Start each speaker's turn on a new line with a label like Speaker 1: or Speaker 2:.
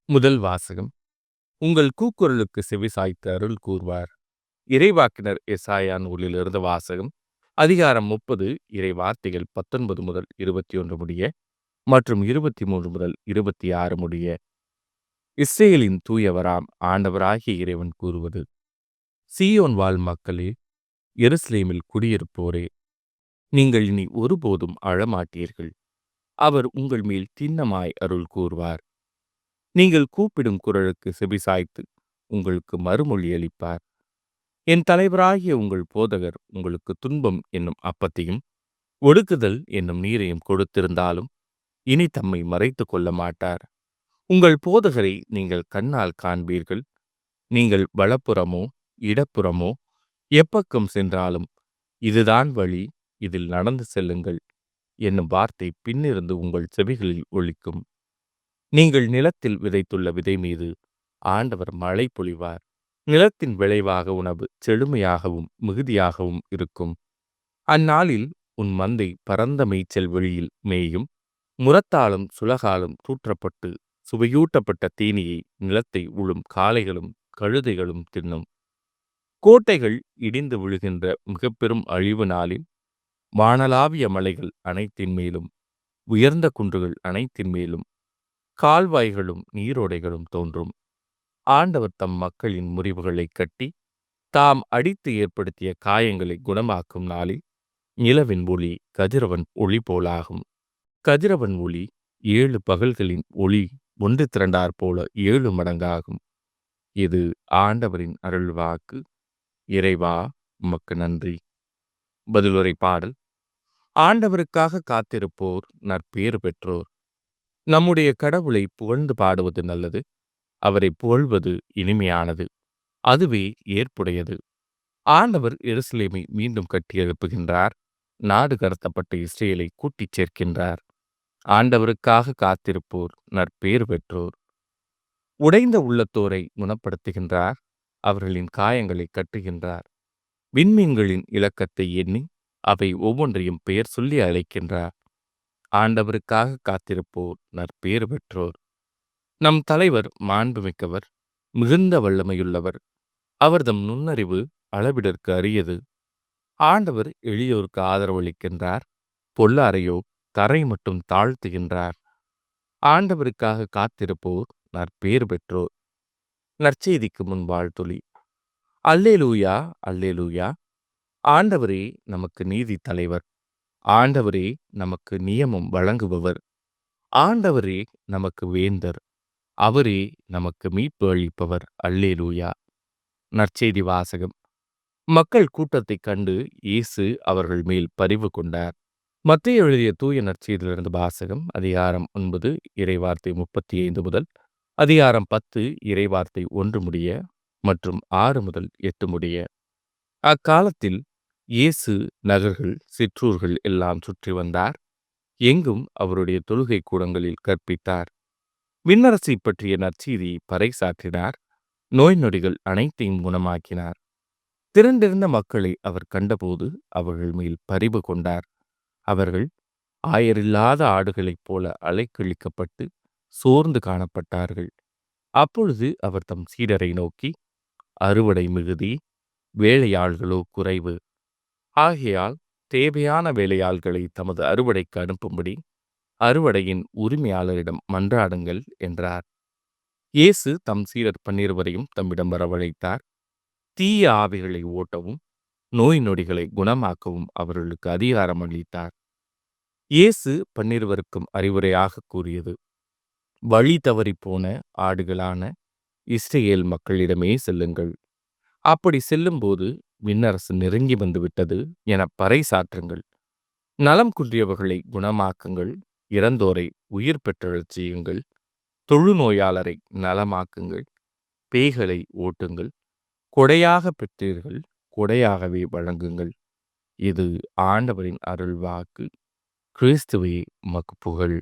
Speaker 1: முதல் வாசகம். உங்கள் கூக்குரலுக்கு செவிசாய்த்து அருள் கூர்வார். இறைவாக்கினர் எசாயா நூலிலிருந்து வாசகம். அதிகாரம் 30 இறை வார்த்தைகள் 19 முதல் 21 முடிய மற்றும் 23 முதல் 26 முடிய. இஸ்ரேலின் தூயவராம் ஆண்டவராகிய இறைவன் கூறுவது: சீயோன் வாழ் மக்களே, எருசலேமில் குடியிருப்போரே, நீங்கள் இனி ஒருபோதும் அழமாட்டீர்கள். அவர் உங்கள் மேல் திண்ணமாய் அருள் கூர்வார். நீங்கள் கூப்பிடும் குரலுக்கு செவிசாய்த்து உங்களுக்கு மறுமொழி அளிப்பார். என் தலைவராகிய உங்கள் போதகர் உங்களுக்கு துன்பம் என்னும் அப்பத்தையும் ஒடுக்குதல் என்னும் நீரையும் கொடுத்திருந்தாலும் இனி தம்மை மறைத்துக் கொள்ள மாட்டார். உங்கள் போதகரை நீங்கள் கண்ணால் காண்பீர்கள். நீங்கள் வலப்புறமோ இடப்புறமோ எப்பக்கம் சென்றாலும் இதுதான் வழி, இதில் நடந்து செல்லுங்கள் என்னும் வார்த்தை பின்னிருந்து உங்கள் செவிகளில் ஒலிக்கும். நீங்கள் நிலத்தில் விதைத்துள்ள விதை மீது ஆண்டவர் மழை பொழிவார். நிலத்தின் விளைவாக உணவு செழுமையாகவும் மிகுதியாகவும் இருக்கும். அந்நாளில் உன் மந்தை பரந்த மேய்ச்சல் வெளியில் மேயும். முரத்தாலும் சுலகாலும் தூற்றப்பட்டு சுவையூட்டப்பட்ட தீனியை நிலத்தை உழும் காளைகளும் கழுதைகளும் தின்னும். கோட்டைகள் இடிந்து விழுகின்ற மிக பெரும் அழிவு நாளில் வானளாவிய மலைகள் அனைத்தின் மேலும் உயர்ந்த குன்றுகள் அனைத்தின் மேலும் கால்வாய்களும் நீரோடைகளும் தோன்றும். ஆண்டவர் தம் மக்களின் முறிவுகளை கட்டி தாம் அடித்து ஏற்படுத்திய காயங்களை குணமாக்கும் நாளில் நிலவின் ஒளி கதிரவன் ஒளி போலாகும். கதிரவன் ஒளி 7 பகல்களின் ஒளி ஒன்று திரண்டாற் போல 7 மடங்காகும். இது ஆண்டவரின் அருள்வாக்கு. இறைவா, உமக்கு நன்றி. பதிலுரை பாடல். ஆண்டவருக்காக காத்திருப்போர் நற்பேறு பெற்றோர். நம்முடைய கடவுளை புகழ்ந்து பாடுவது நல்லது. அவரை புகழ்வது இனிமையானது. அதுவே ஏற்புடையது. ஆண்டவர் எருசலேமை மீண்டும் கட்டி எழுப்புகின்றார். நாடு கடத்தப்பட்ட இஸ்ரேலை கூட்டிச் சேர்க்கின்றார். ஆண்டவருக்காக காத்திருப்போர் நற்பேறு பெற்றோர். உடைந்த உள்ளத்தோரை குணப்படுத்துகின்றார். அவர்களின் காயங்களை கட்டுகின்றார். விண்மீன்களின் இலக்கத்தை எண்ணி அவை ஒவ்வொன்றையும் பெயர் சொல்லி அழைக்கின்றார். ஆண்டவருக்காக காத்திருப்போர் நற்பேறு பெற்றோர். நம் தலைவர் மாண்புமிக்கவர், மிகுந்த வல்லமையுள்ளவர். அவர்தம் நுண்ணறிவு அளவிடற்கு அரியது. ஆண்டவர் எளியோருக்கு ஆதரவளிக்கின்றார். பொல்லாரையோ தரை மட்டும் தாழ்த்துகின்றார். ஆண்டவருக்காக காத்திருப்போர் நற்பேறு பெற்றோர். நற்செய்திக்கு முன் வாழ்த்துளி. அல்லேலூயா, அல்லேலூயா. ஆண்டவரே நமக்கு நீதி தலைவர். ஆண்டவரே நமக்கு நியமம் வழங்குபவர். ஆண்டவரே நமக்கு வேந்தர். அவரே நமக்கு மீட்பு அளிப்பவர். அல்லேலூயா. நற்செய்தி வாசகம். மக்கள் கூட்டத்தைக் கண்டு இயேசு அவர்கள் மேல் பரிவு கொண்டார். மத்தேயு எழுதிய தூய நற்செய்தியிலிருந்து வாசகம். அதிகாரம் 9 இறைவார்த்தை 35 முதல் அதிகாரம் 10 இறைவார்த்தை 1 முடிய மற்றும் 6 முதல் 8 முடிய. அக்காலத்தில் இயேசு நகர்கள் சிற்றூர்கள் எல்லாம் சுற்றி வந்தார். எங்கும் அவருடைய தொழுகை கூடங்களில் கற்பித்தார். விண்ணரசை பற்றிய நற்செய்தியை பறைசாற்றினார். நோய் நொடிகள் அனைத்தையும் குணமாக்கினார். திரண்டிருந்த மக்களை அவர் கண்டபோது அவர்கள் மேல் பரிவு கொண்டார். அவர்கள் ஆயரில்லாத ஆடுகளைப் போல அலைக்கழிக்கப்பட்டு சோர்ந்து காணப்பட்டார்கள். அப்பொழுது அவர் தம் சீடரை நோக்கி, அறுவடை மிகுதி, வேலையாள்களோ குறைவு. ஆகையால் தேவையான வேலையாள்களை தமது அறுவடைக்கு அனுப்பும்படி அறுவடையின் உரிமையாளரிடம் மன்றாடுங்கள் என்றார். இயேசு தம் சீடர் 12 தம்மிடம் வரவழைத்தார். தீய ஆவிகளை ஓட்டவும் நோய் நொடிகளை குணமாக்கவும் அவர்களுக்கு அதிகாரம் அளித்தார். இயேசு 12 அறிவுரையாக கூறியது: வழி தவறிப்போன ஆடுகளான இஸ்ரேல் மக்களிடமே செல்லுங்கள். அப்படி செல்லும்போது விண்ணரசு நெருங்கி வந்துவிட்டது என பறைசாற்றுங்கள். நலம் குன்றியவர்களை குணமாக்குங்கள். இறந்தோரை உயிர் பெற்றெழச் செய்யுங்கள். தொழுநோயாளரை நலமாக்குங்கள். பேய்களை ஓட்டுங்கள். கொடையாக பெற்றீர்கள், கொடையாகவே வழங்குங்கள். இது ஆண்டவரின் அருள்வாக்கு. கிறிஸ்துவே உமக்கு புகழ்.